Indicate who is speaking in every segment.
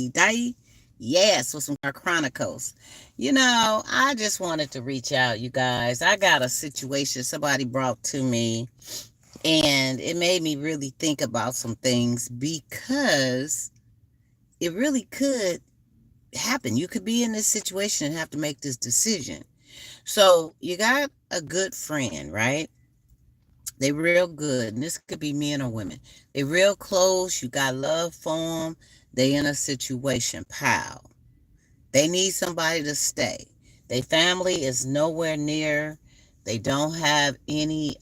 Speaker 1: day. Yes, with some chronicles. I just wanted to reach out, you guys. I got a situation somebody brought to me, and it made me really think about some things because it really could happen. You could be in this situation and have to make this decision. So you got a good friend, right? They real good, and this could be men or women. They real close. You got love for them. They in a situation, pal. They need somebody to stay. Their family is nowhere near. They don't have any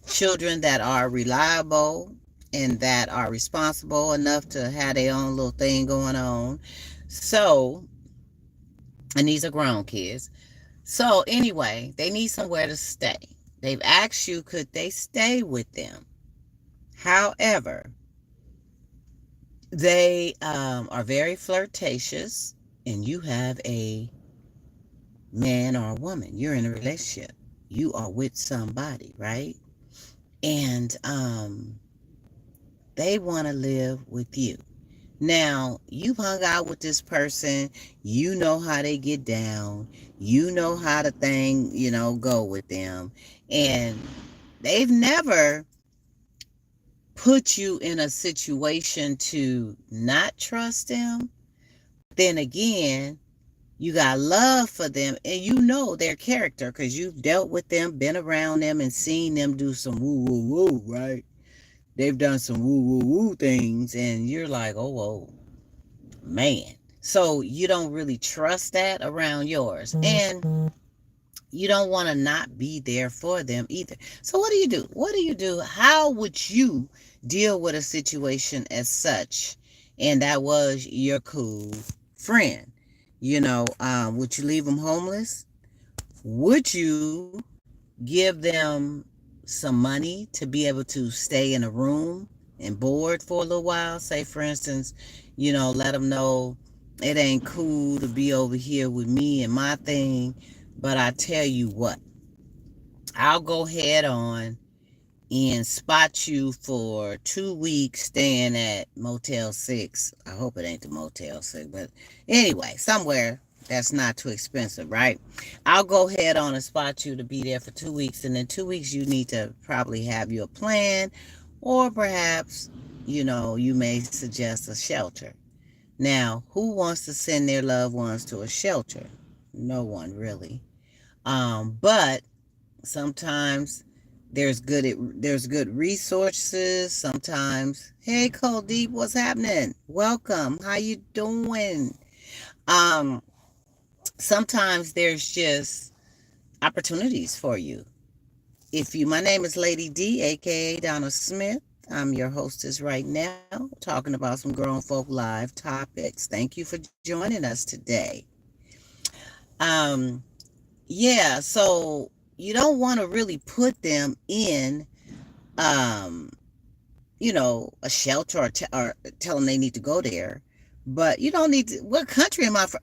Speaker 1: children that are reliable and that are responsible enough to have their own little thing going on. So, and these are grown kids. So, anyway, they need somewhere to stay. They've asked you, could they stay with them? However, they are very flirtatious, and you have a man or a woman. You're in a relationship. You are with somebody, right? And they want to live with you. Now, you've hung out with this person. You know how they get down. You know how the thing, go with them. And they've never put you in a situation to not trust them. But then again, you got love for them and you know their character because you've dealt with them, been around them, and seen them do some woo woo woo, right? They've done some woo woo woo things, and you're like, oh, whoa, man. So you don't really trust that around yours. And you don't want to not be there for them either. So what do you do? What do you do? How would you deal with a situation as such? And that was your cool friend. Would you leave them homeless? Would you give them some money to be able to stay in a room and board for a little while? Say, for instance, let them know it ain't cool to be over here with me and my thing. But I tell you what, I'll go head on and spot you for 2 weeks staying at Motel 6. I hope it ain't the Motel 6, but anyway, somewhere that's not too expensive, right? I'll go ahead on and spot you to be there for 2 weeks, and in 2 weeks you need to probably have your plan, or perhaps, you may suggest a shelter. Now, who wants to send their loved ones to a shelter? No one really. But sometimes there's good resources. Sometimes, hey, Cold Deep, what's happening? Welcome. How you doing? Um, Sometimes there's just opportunities for you. My name is Lady D, aka Donna Smith. I'm your hostess right now, talking about some grown folk live topics. Thank you for joining us today. Um, yeah, so you don't want to really put them in um a shelter, or tell them they need to go there. But you don't need to. What country am I from?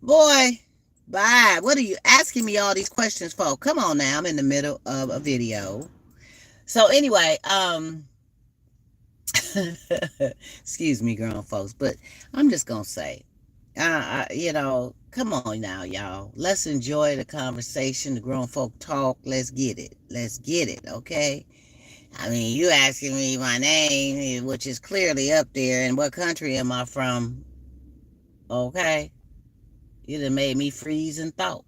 Speaker 1: Boy, bye. What are you asking me all these questions for? Come on now. I'm in the middle of a video. So anyway, excuse me, grown folks, but I'm just going to say, come on now, y'all. Let's enjoy the conversation, the grown folk talk. Let's get it. Let's get it, okay? I mean, you asking me my name, which is clearly up there, and what country am I from? Okay, you done made me freeze and thought.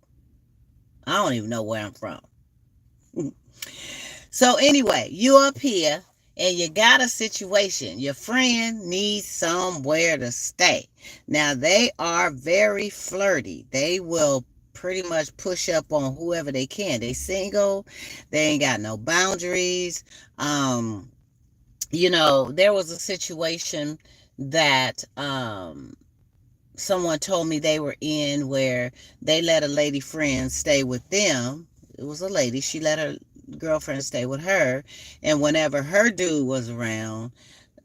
Speaker 1: I don't even know where I'm from. So anyway, you up here and you got a situation. Your friend needs somewhere to stay. Now they are very flirty. They will pretty much push up on whoever they can. They single. They ain't got no boundaries. There was a situation that someone told me they were in where they let a lady friend stay with them. It was a lady. She let her girlfriend stay with her, and whenever her dude was around,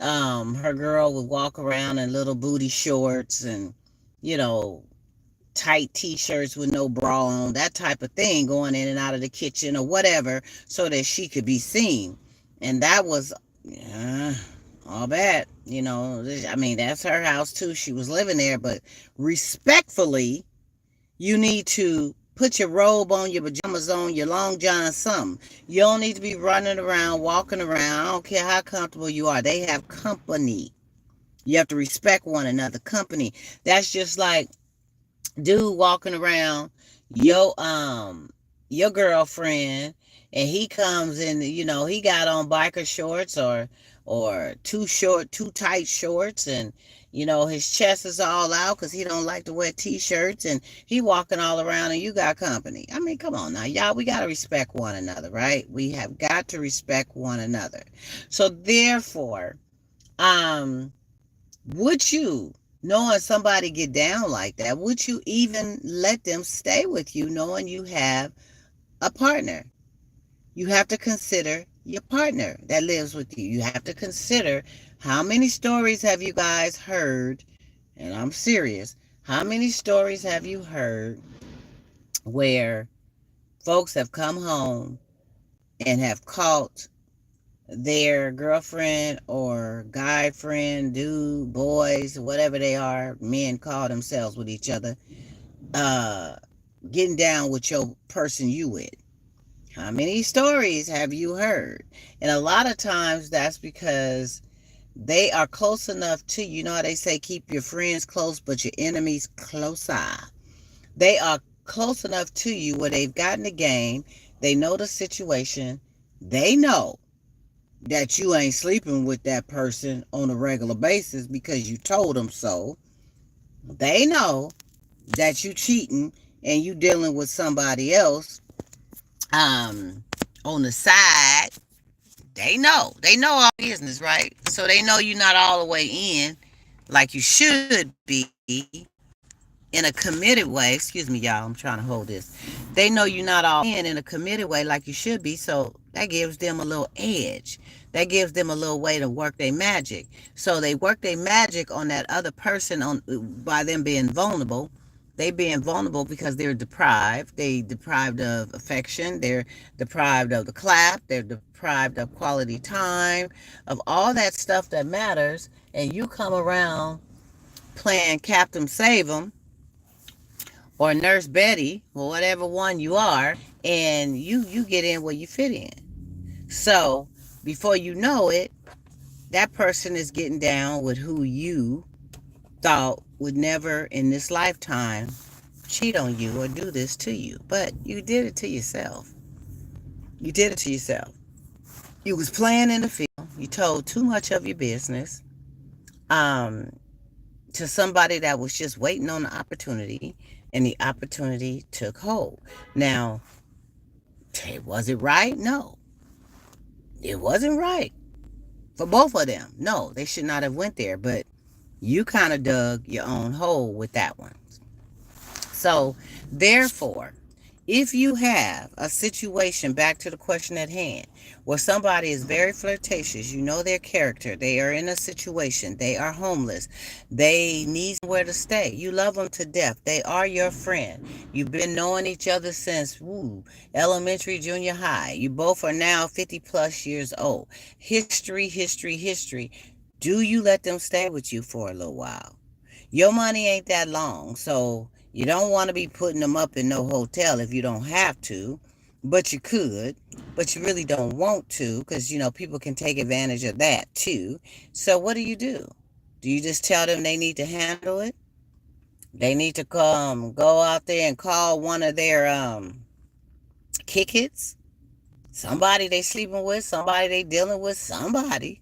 Speaker 1: her girl would walk around in little booty shorts and, you know, tight t-shirts with no bra on, that type of thing, going in and out of the kitchen or whatever so that she could be seen. And that was all bad. I mean, that's her house too. She was living there, but respectfully, you need to put your robe on, your pajamas on, your long john, something. You don't need to be running around, walking around. I don't care how comfortable you are. They have company. You have to respect one another. Company. That's just like dude walking around your your girlfriend, and he comes in, he got on biker shorts, or too tight shorts, and his chest is all out because he don't like to wear t-shirts, and he walking all around and you got company. I mean, come on now, y'all, we got to respect one another, right? We have got to respect one another. So therefore, um would you, knowing somebody get down like that, would you even let them stay with you knowing you have a partner? You have to consider your partner that lives with you. You have to consider, how many stories have you guys heard, and I'm serious, how many stories have you heard where folks have come home and have caught their girlfriend or guy friend, dude, boys, whatever they are, men call themselves with each other, uh, getting down with your person you with? How many stories have you heard? And a lot of times that's because they are close enough to you. You know how they say keep your friends close, but your enemies closer. They are close enough to you where they've gotten the game. They know the situation. They know that you ain't sleeping with that person on a regular basis because you told them so. They know that you cheating and you dealing with somebody else um on the side. They know all business, right? So they know you're not all the way in like you should be in a committed way. Excuse me, y'all, I'm trying to hold this. They know you're not all in a committed way like you should be, so that gives them a little edge. That gives them a little way to work their magic. So they work their magic on that other person on by them being vulnerable. They being vulnerable because they're deprived. They deprived of affection. They're deprived of the clap. They're deprived of quality time, of all that stuff that matters. And you come around playing Captain Save 'em or Nurse Betty or whatever one you are, and you get in where you fit in. So before you know it, that person is getting down with who you thought would never in this lifetime cheat on you or do this to you. But you did it to yourself. You did it to yourself. You was playing in the field. You told too much of your business um, to somebody that was just waiting on the opportunity, and the opportunity took hold. Now, was it right? No, it wasn't right for both of them. No, they should not have went there. But you kind of dug your own hole with that one. So, therefore, if you have a situation, back to the question at hand, where somebody is very flirtatious, you know their character, they are in a situation, they are homeless, they need somewhere to stay, you love them to death, they are your friend, you've been knowing each other since elementary, junior high, you both are now 50 plus years old, history, do you let them stay with you for a little while? Your money ain't that long, so you don't want to be putting them up in no hotel if you don't have to, but you could, but you really don't want to because, people can take advantage of that too. So what do? Do you just tell them they need to handle it? They need to come, go out there and call one of their kick-its? Somebody they sleeping with, somebody they dealing with, somebody.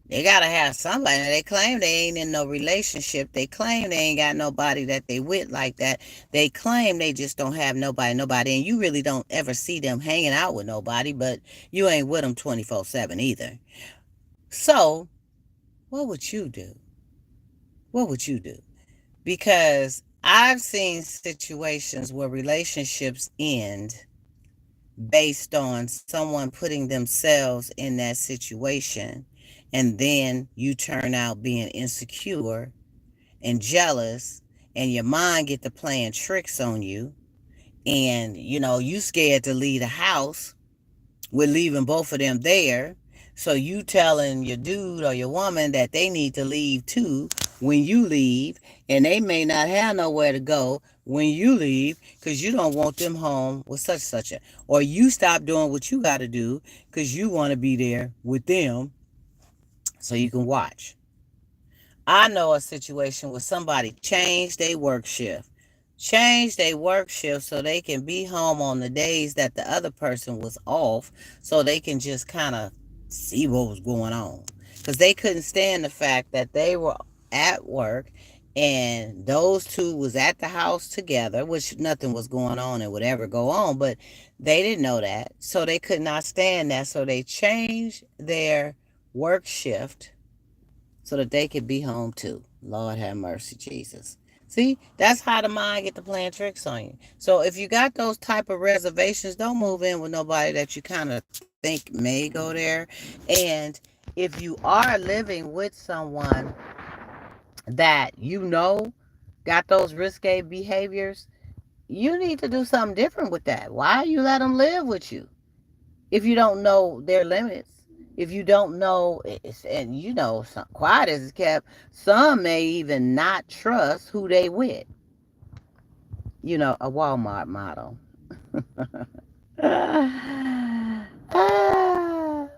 Speaker 1: They gotta have somebody. They claim they ain't in no relationship. They claim they ain't got nobody that they with like that. They claim they just don't have nobody. And you really don't ever see them hanging out with nobody, but you ain't with them 24/7 either. So, what would you do? What would you do? Because I've seen situations where relationships end based on someone putting themselves in that situation, and then you turn out being insecure and jealous, and your mind get to playing tricks on you, and you scared to leave the house with leaving both of them there. So you telling your dude or your woman that they need to leave too when you leave, and they may not have nowhere to go when you leave because you don't want them home with such a, or you stop doing what you got to do because you want to be there with them so you can watch. I know a situation where somebody changed their work shift. Changed their work shift so they can be home on the days that the other person was off so they can just kind of see what was going on. Because they couldn't stand the fact that they were at work and those two was at the house together, which nothing was going on and would ever go on, but they didn't know that. So they could not stand that. So they changed their work shift so that they could be home too. Lord have mercy, Jesus. See, that's how the mind get to playing tricks on you. So if you got those type of reservations, don't move in with nobody that you kind of think may go there. And if you are living with someone that you know got those risque behaviors, you need to do something different with that. Why you let them live with you? If you don't know their limits, if you don't know, and you know, some, quiet as it's kept, some may even not trust who they with. You know, a Walmart model.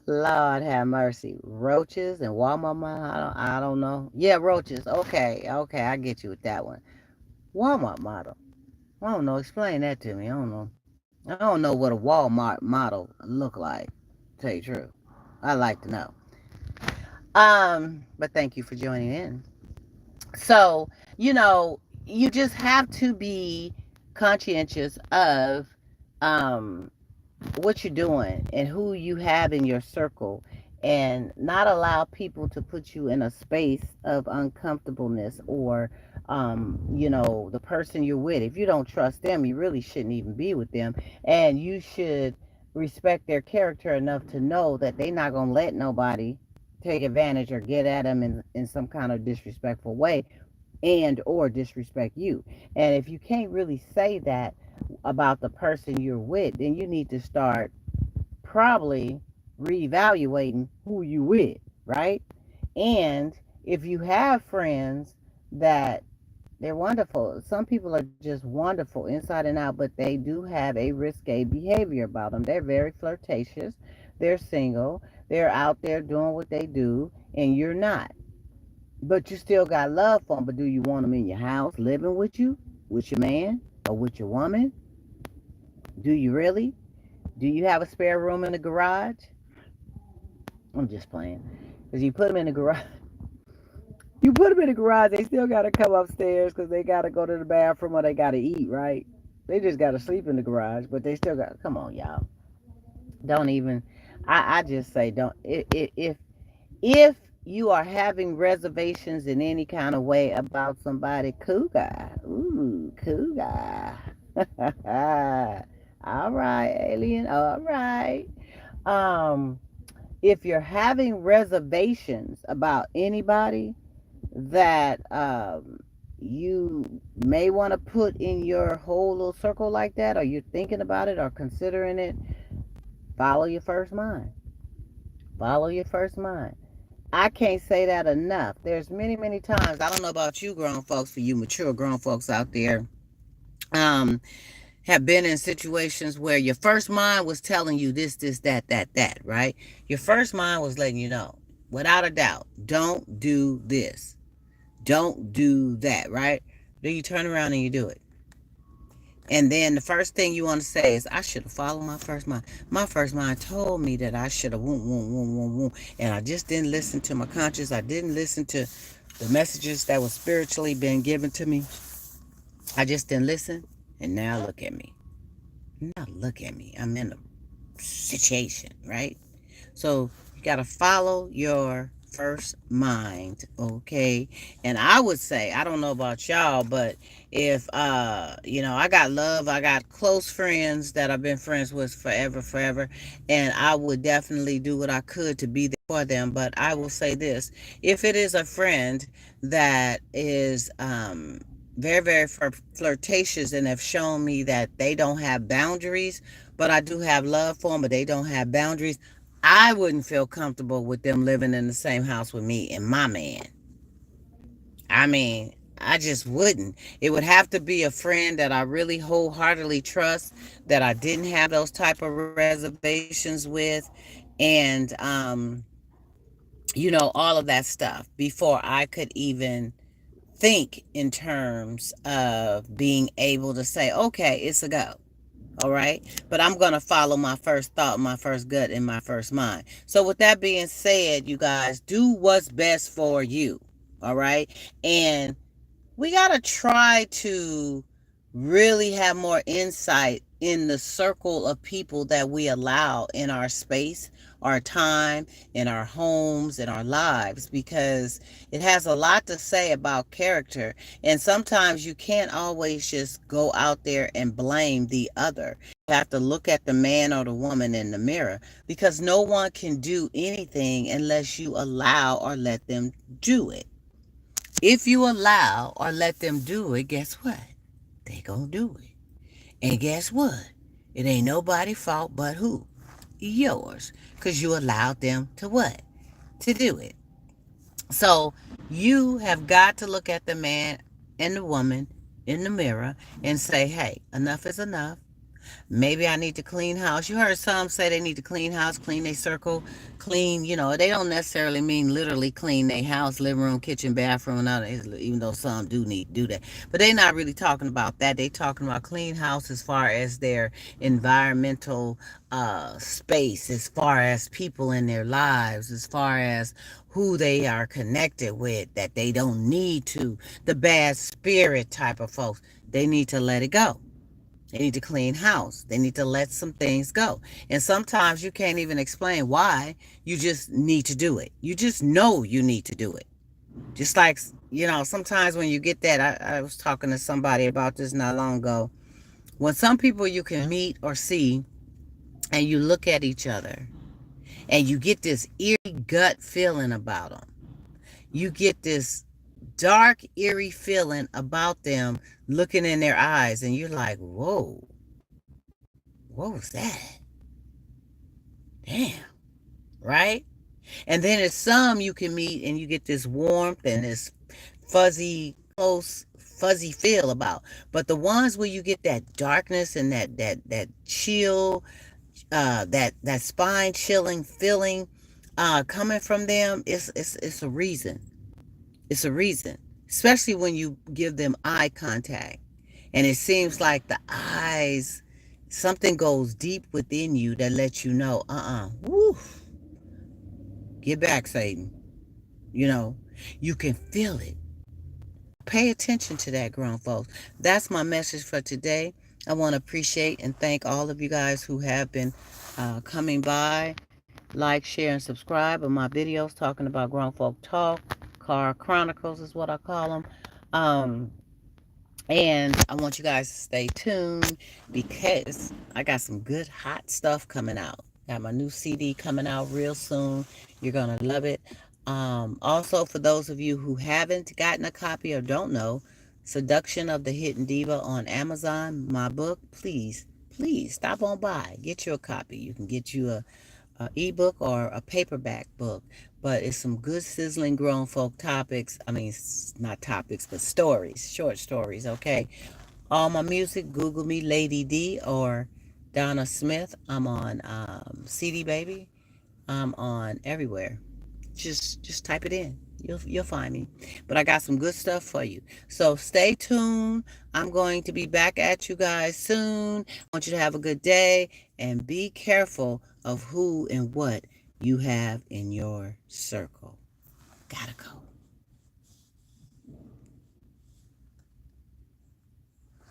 Speaker 1: Lord have mercy. Roaches and Walmart model. I don't know. Yeah, roaches. Okay, okay, I get you with that one. Walmart model. I don't know. Explain that to me. I don't know. I don't know what a Walmart model look like. Tell you the truth. I'd like to know. But thank you for joining in. So, you know, you just have to be conscientious of um what you're doing and who you have in your circle, and not allow people to put you in a space of uncomfortableness, or you know, the person you're with, if you don't trust them, you really shouldn't even be with them. And you should respect their character enough to know that they're not going to let nobody take advantage or get at them in some kind of disrespectful way, and or disrespect you. And if you can't really say that about the person you're with, then you need to start probably reevaluating who you with, right? And if you have friends that they're wonderful, some people are just wonderful inside and out, but they do have a risque behavior about them. They're very flirtatious, they're single, they're out there doing what they do, and you're not. But you still got love for them. But do you want them in your house living with you, with your man, or with your woman? Do you really? Do you have a spare room in the garage? I'm just playing. Because you put them in the garage. You put them in the garage, they still got to come upstairs because they got to go to the bathroom or they got to eat, right? They just got to sleep in the garage, but they still got, come on, y'all. Don't even, I just say, don't, if you are having reservations in any kind of way about somebody, cool guy. Ooh, cool guy. All right, alien. All right. Um, if you're having reservations about anybody that you may want to put in your whole little circle like that, or you're thinking about it or considering it, follow your first mind. Follow your first mind. I can't say that enough. There's many, many times. I don't know about you grown folks, for you mature grown folks out there, um, have been in situations where your first mind was telling you this, that, right? Your first mind was letting you know, without a doubt, don't do this. Don't do that, right? Then you turn around and you do it. And then the first thing you want to say is, I should have followed my first mind. My first mind told me that I should have whoom. And I just didn't listen to my conscience. I didn't listen to the messages that was spiritually being given to me. I just didn't listen. And now look at me. Now look at me. I'm in a situation, right? So you got to follow your first mind, okay? And I would say, I don't know about y'all, but if you know, I got love, I got close friends that I've been friends with forever, and I would definitely do what I could to be there for them. But I will say this: if it is a friend that is very flirtatious and have shown me that they don't have boundaries, but I do have love for them, but they don't have boundaries, I wouldn't feel comfortable with them living in the same house with me and my man. I mean, I just wouldn't. It would have to be a friend that I really wholeheartedly trust, that I didn't have those type of reservations with, and all of that stuff before I could even think in terms of being able to say, okay, it's a go. All right. But I'm going to follow my first thought, my first gut, and my first mind. So, with that being said, you guys, do what's best for you. All right. And we got to try to really have more insight in the circle of people that we allow in our space, our time, in our homes, in our lives, because it has a lot to say about character. And sometimes you can't always just go out there and blame the other. You have to look at the man or the woman in the mirror, because no one can do anything unless you allow or let them do it. If you allow or let them do it, guess what? They gonna do it. And guess what? It ain't nobody's fault but who? Yours. Because you allowed them to what? To do it. So you have got to look at the man and the woman in the mirror and say, hey, enough is enough. Maybe I need to clean house. You heard some say they need to clean house, clean their circle, clean, they don't necessarily mean literally clean their house, living room, kitchen, bathroom, and all that, even though some do need to do that. But they're not really talking about that. They talking about clean house as far as their environmental space, as far as people in their lives, as far as who they are connected with, that they don't need to, the bad spirit type of folks. They need to let it go. They need to clean house. They need to let some things go. And sometimes you can't even explain why. You just need to do it. You just know you need to do it. Just like, sometimes when you get that, I was talking to somebody about this not long ago. When some people you can meet or see and you look at each other and you get this eerie gut feeling about them. You get this dark, eerie feeling about them looking in their eyes, and you're like, whoa, what was that? Damn, right? And then there's some you can meet and you get this warmth and this fuzzy, close, fuzzy feel about. But the ones where you get that darkness and that chill, that spine chilling feeling coming from them, it's a reason. It's a reason. Especially when you give them eye contact. And it seems like the eyes, something goes deep within you that lets you know, woo, get back, Satan. You know, you can feel it. Pay attention to that, grown folks. That's my message for today. I want to appreciate and thank all of you guys who have been coming by. Like, share, and subscribe on my videos talking about grown folk talk. Car Chronicles is what I call them. And I want you guys to stay tuned because I got some good hot stuff coming out. Got my new CD coming out real soon. You're going to love it. Also, for those of you who haven't gotten a copy or don't know, Seduction of the Hidden Diva on Amazon, my book, please stop on by. Get you a copy. You can get you a ebook or a paperback book, but it's some good sizzling grown folk topics. I mean, not topics, but stories, short stories. Okay, all my music, Google me, Lady D or Donna Smith. I'm on CD Baby. I'm on everywhere. Just type it in. You'll find me. But I got some good stuff for you. So stay tuned. I'm going to be back at you guys soon. I want you to have a good day and be careful of who and what you have in your circle. Gotta go.